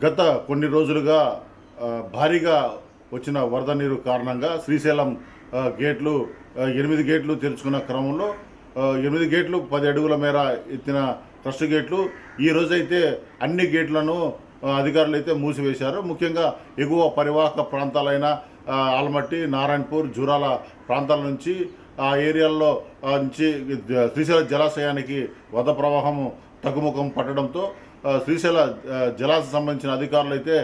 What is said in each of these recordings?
గత కొన్ని రోజులుగా భారీగా వచ్చిన వరద నీరు కారణంగా శ్రీశైలం గేట్లు 8 గేట్లు తెరుచుకున్న క్రమంలో 8 గేట్లు 10 అడుగుల మేర ఎత్తిన ట్రస్ట్ గేట్లు ఈ రోజైతే అన్ని గేట్లను అధికారులు అయితే మూసివేశారు. ముఖ్యంగా ఎగువ పరివాహక ప్రాంతాలైన ఆల్మట్టి, నారాయణపూర్, జూరాల ప్రాంతాల నుంచి ఆ ఏరియాల్లో నుంచి శ్రీశైల జలాశయానికి వరద ప్రవాహం తగ్గుముఖం పట్టడంతో శ్రీశైల జలాశయం సంబంధించిన అధికారులు అయితే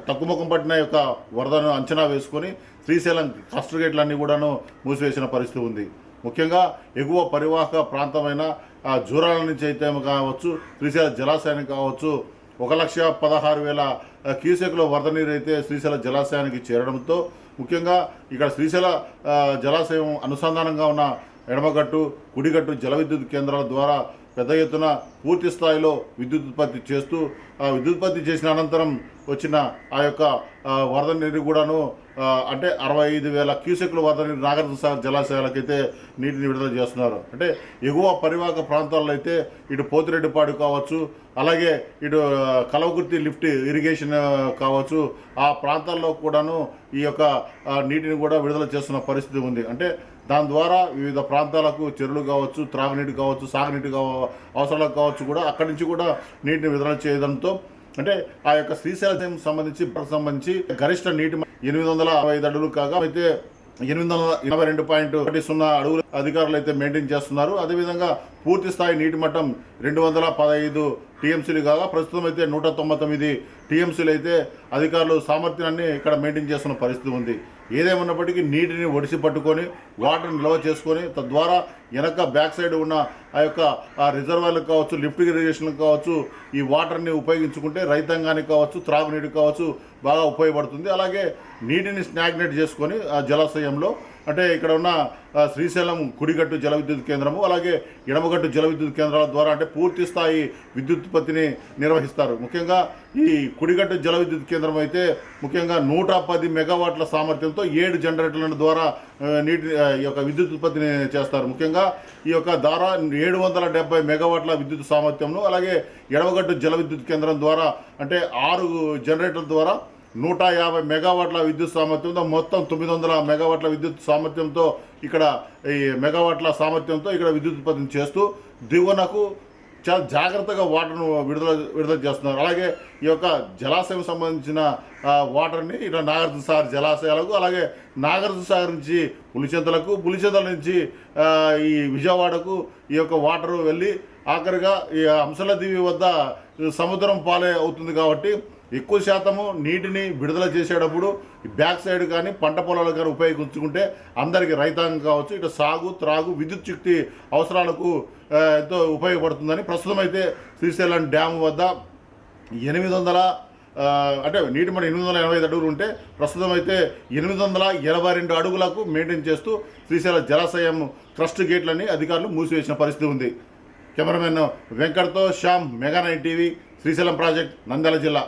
తగ్గుముఖం పట్టిన యొక్క వరదను అంచనా వేసుకొని శ్రీశైలం క్లస్టర్ గేట్లన్నీ కూడాను మూసివేసిన పరిస్థితి ఉంది. ముఖ్యంగా ఎగువ పరివాహక ప్రాంతమైన జూరాల నుంచి అయితే కావచ్చు, శ్రీశైల జలాశయానికి కావచ్చు 1,16,000 క్యూసెక్ల వరద నీరు అయితే శ్రీశైల జలాశయానికి చేరడంతో ముఖ్యంగా ఇక్కడ శ్రీశైల జలాశయం అనుసంధానంగా ఉన్న ఎడమగట్టు, కుడిగట్టు జల విద్యుత్ కేంద్రాల ద్వారా పెద్ద ఎత్తున పూర్తి స్థాయిలో విద్యుత్ ఉత్పత్తి చేస్తూ విద్యుత్పత్తి చేసిన అనంతరం వచ్చిన ఆ యొక్క వరద నీరు కూడాను అంటే 65,000 క్యూసెక్ల వరద నీరు నాగార్జునసాగర్ జలాశయాలకైతే నీటిని విడుదల చేస్తున్నారు. అంటే ఎగువ పరివాహక ప్రాంతాల్లో అయితే ఇటు పోతిరెడ్డిపాడు కావచ్చు, అలాగే ఇటు కలవకుర్తి లిఫ్ట్ ఇరిగేషన్ కావచ్చు, ఆ ప్రాంతాల్లో కూడాను ఈ యొక్క నీటిని కూడా విడుదల చేస్తున్న పరిస్థితి ఉంది. అంటే దాని ద్వారా వివిధ ప్రాంతాలకు చెరువులు కావచ్చు, త్రాగునీటి కావచ్చు, సాగునీటి అవసరాలకు కావచ్చు కూడా అక్కడి నుంచి కూడా నీటిని విడుదల చేయడంతో అంటే ఆ యొక్క శ్రీశైలం సంబంధించి గరిష్ట నీటి 865 అడుగులు కాగా అయితే 882.10 అడుగులు అధికారులు అయితే మెయింటైన్ చేస్తున్నారు. అదేవిధంగా పూర్తి స్థాయి నీటి మట్టం 215 టీఎంసీలు కాగా ప్రస్తుతం అయితే 199 టీఎంసీలు అయితే అధికారులు సామర్థ్యాన్ని ఇక్కడ మెయింటైన్ చేస్తున్న పరిస్థితి ఉంది. ఏదేమన్నప్పటికీ నీటిని ఒడిసి పట్టుకొని వాటర్ని నిల్వ చేసుకొని తద్వారా వెనక బ్యాక్ సైడ్ ఉన్న ఆ యొక్క రిజర్వాయర్లకు కావచ్చు, లిఫ్ట్ ఇరిగేషన్లకు కావచ్చు ఈ వాటర్ని ఉపయోగించుకుంటే రైతాంగానికి కావచ్చు, త్రాగునీటికి కావచ్చు బాగా ఉపయోగపడుతుంది. అలాగే నీటిని స్నాగ్నేట్ చేసుకొని ఆ జలాశయంలో అంటే ఇక్కడ ఉన్న శ్రీశైలం కుడిగట్టు జల విద్యుత్ కేంద్రము, అలాగే ఎడమగట్టు జల విద్యుత్ కేంద్రాల ద్వారా అంటే పూర్తి స్థాయి విద్యుత్పత్తిని నిర్వహిస్తారు. ముఖ్యంగా ఈ కుడిగట్టు జల విద్యుత్ కేంద్రం అయితే ముఖ్యంగా 110 మెగావాట్ల సామర్థ్యంతో 7 జనరేటర్ల ద్వారా నీటి యొక్క విద్యుత్ ఉత్పత్తిని చేస్తారు. ముఖ్యంగా ఈ యొక్క ద్వారా 770 మెగావాట్ల విద్యుత్ సామర్థ్యంను, అలాగే ఎడమగట్టు జల విద్యుత్ కేంద్రం ద్వారా అంటే 6 జనరేటర్ల ద్వారా 150 మెగావాట్ల విద్యుత్ సామర్థ్యంతో మొత్తం 900 మెగావాట్ల విద్యుత్ సామర్థ్యంతో ఇక్కడ ఈ మెగావాట్ల సామర్థ్యంతో ఇక్కడ విద్యుత్ ఉత్పత్తిని చేస్తూ దిగువనకు చాలా జాగ్రత్తగా వాటర్ను విడుదల చేస్తున్నారు. అలాగే ఈ యొక్క జలాశయం సంబంధించిన వాటర్ని ఇక్కడ నాగార్జునసాగర్ జలాశయాలకు, అలాగే నాగార్జునసాగర్ నుంచి పులిచెంతల నుంచి ఈ విజయవాడకు ఈ యొక్క వాటర్ వెళ్ళి ఆఖరిగా ఈ హంసలదీవి వద్ద సముద్రం పాలే అవుతుంది. కాబట్టి ఎక్కువ శాతము నీటిని విడుదల చేసేటప్పుడు బ్యాక్ సైడ్ కానీ పంట పొలాలు కానీ ఉపయోగించుకుంటే అందరికీ రైతాంగం కావచ్చు, ఇటు సాగు, త్రాగు, విద్యుత్ శక్తి అవసరాలకు ఎంతో ఉపయోగపడుతుందని ప్రస్తుతం అయితే శ్రీశైలం డ్యామ్ వద్ద 800 అంటే నీటి మట్టి 885 అడుగులు ఉంటే ప్రస్తుతం అయితే 882 అడుగులకు మెయింటైన్ చేస్తూ శ్రీశైల జలాశయం ట్రస్ట్ గేట్లని అధికారులు మూసివేసిన పరిస్థితి ఉంది. కెమెరామెన్ వెంకట్తో Shyam, mega 9 TV, Srisailam project, Nandyal జిల్లా.